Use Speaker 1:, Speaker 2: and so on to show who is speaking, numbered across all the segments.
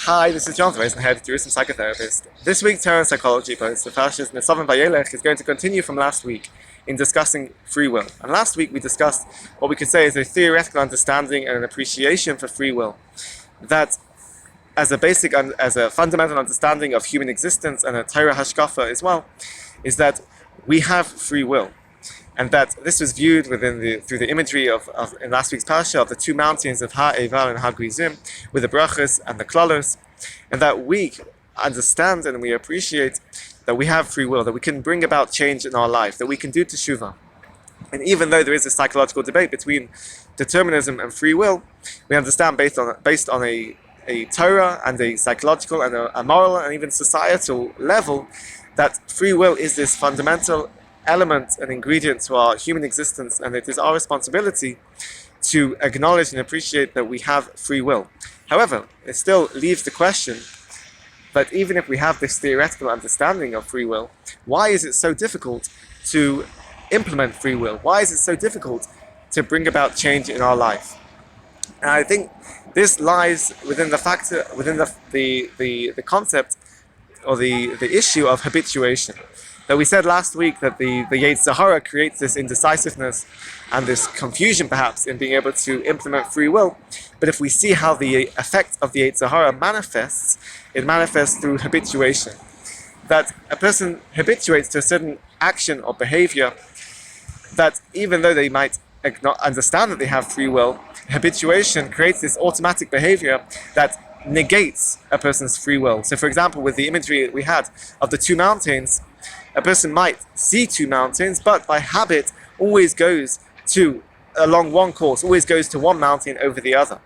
Speaker 1: Hi, this is Jonathan Mason, head Torah and Psychotherapist. This week, Torah and Psychology post, the Parshas Netzavim-Vayeilech, is going to continue from last week in discussing free will. And last week we discussed what we could say is a theoretical understanding and an appreciation for free will. That as a fundamental understanding of human existence and a Torah hashkafa as well, is that we have free will. And that this was viewed through the imagery of in last week's parsha of the two mountains of Ha-Eval and Ha-Grizim, with the brachas and the klalos, and that we understand and we appreciate that we have free will, that we can bring about change in our life, that we can do teshuvah. And even though there is a psychological debate between determinism and free will, we understand based on a Torah and a psychological and a moral and even societal level that free will is this fundamental element and ingredient to our human existence, and it is our responsibility to acknowledge and appreciate that we have free will. However, it still leaves the question that even if we have this theoretical understanding of free will, why is it so difficult to implement free will? Why is it so difficult to bring about change in our life? And I think this lies within the concept or the issue of habituation. That we said last week that the Yetzer Hara creates this indecisiveness and this confusion perhaps in being able to implement free will. But if we see how the effect of the Yetzer Hara manifests, it manifests through habituation. That a person habituates to a certain action or behavior that even though they might not understand that they have free will, habituation creates this automatic behavior that negates a person's free will. So for example, with the imagery we had of the two mountains, a person might see two mountains, but by habit always goes along one course, always goes to one mountain over the other.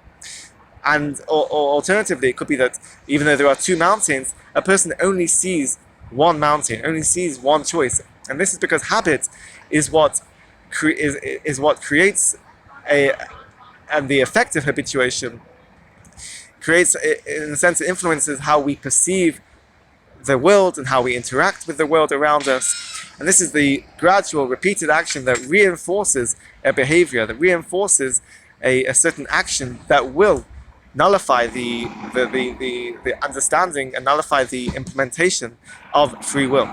Speaker 1: And or alternatively, it could be that even though there are two mountains, a person only sees one mountain, only sees one choice. And this is because habit is what creates and the effect of habituation creates, in a sense, it influences how we perceive the world and how we interact with the world around us. And this is the gradual, repeated action that reinforces a behavior, that reinforces a certain action that will nullify the understanding and nullify the implementation of free will.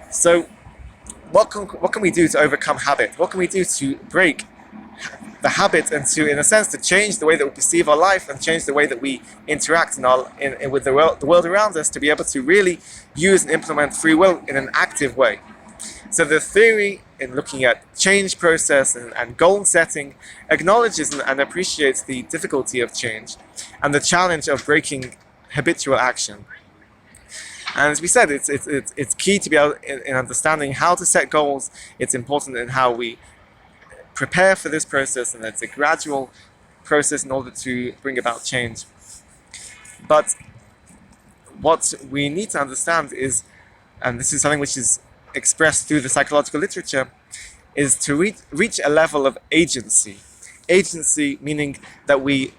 Speaker 1: So what can we do to overcome habit? What can we do to break the habit and to, in a sense, to change the way that we perceive our life and change the way that we interact with the world around us, to be able to really use and implement free will in an active way? So the theory in looking at change process and goal setting acknowledges and appreciates the difficulty of change and the challenge of breaking habitual action. And as we said, it's key to be able in understanding how to set goals. It's important in how we prepare for this process, and it's a gradual process in order to bring about change. But what we need to understand is, and this is something which is expressed through the psychological literature, is to reach a level of agency. Agency meaning that we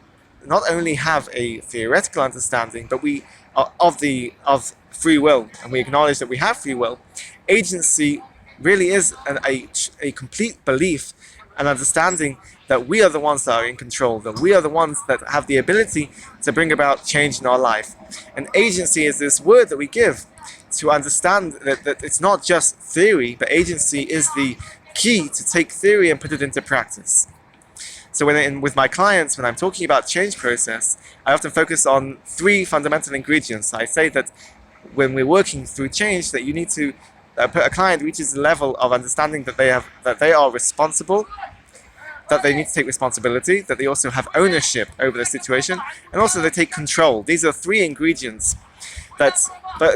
Speaker 1: not only have a theoretical understanding, but we are of free will, and we acknowledge that we have free will. Agency really is a complete belief and understanding that we are the ones that are in control, that we are the ones that have the ability to bring about change in our life. And agency is this word that we give to understand that it's not just theory, but agency is the key to take theory and put it into practice. So with my clients, when I'm talking about change process, I often focus on three fundamental ingredients. I say that when we're working through change, that you need to a client reaches a level of understanding that they are responsible, that they need to take responsibility, that they also have ownership over the situation, and also they take control. These are three ingredients that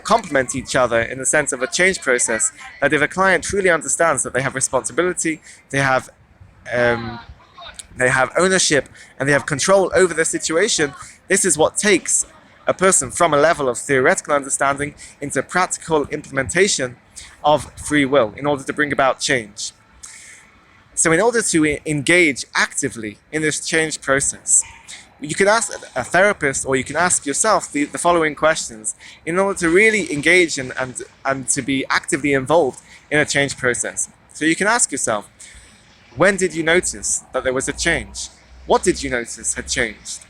Speaker 1: complement each other in the sense of a change process. That if a client truly understands that they have responsibility, they have ownership, and they have control over the situation, this is what takes a person from a level of theoretical understanding into practical implementation of free will in order to bring about change. So in order to engage actively in this change process, you can ask a therapist, or you can ask yourself the following questions in order to really engage and to be actively involved in a change process. So you can ask yourself, when did you notice that there was a change? What did you notice had changed?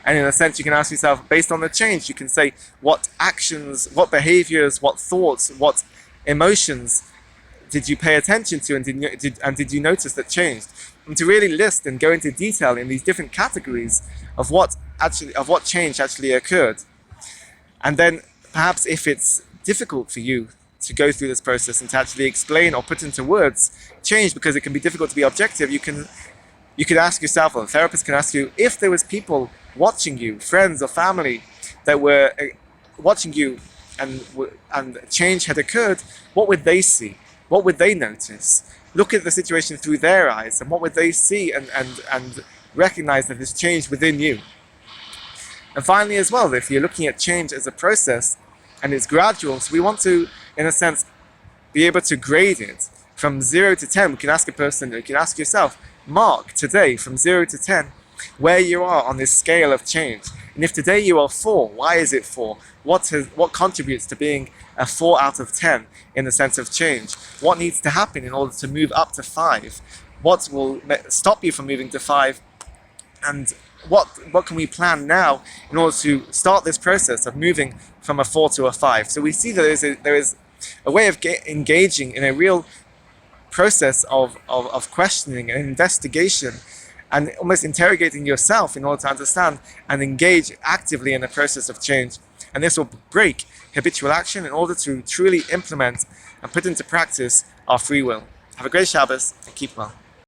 Speaker 1: And in a sense, you can ask yourself, based on the change, you can say, what actions, what behaviors, what thoughts, what emotions did you pay attention to, and did you notice that changed? And to really list and go into detail in these different categories of what change actually occurred. And then perhaps if it's difficult for you to go through this process and to actually explain or put into words change, because it can be difficult to be objective, you could ask yourself, or the therapist can ask you, if there was people watching you, friends or family, that were watching you and change had occurred, what would they see? What would they notice? Look at the situation through their eyes, and what would they see and recognize that there's change within you? And finally as well, if you're looking at change as a process and it's gradual, so we want to, in a sense, be able to grade it from 0 to 10. We can ask a person, you can ask yourself, mark today from 0 to 10 where you are on this scale of change. And if today you are 4, why is it 4? What contributes to being a 4 out of 10 in the sense of change? What needs to happen in order to move up to 5? What will stop you from moving to 5? And what can we plan now in order to start this process of moving from a 4 to a 5? So we see that there is a way of engaging in a real process of questioning and investigation, and almost interrogating yourself in order to understand and engage actively in the process of change. And this will break habitual action in order to truly implement and put into practice our free will. Have a great Shabbos and keep well.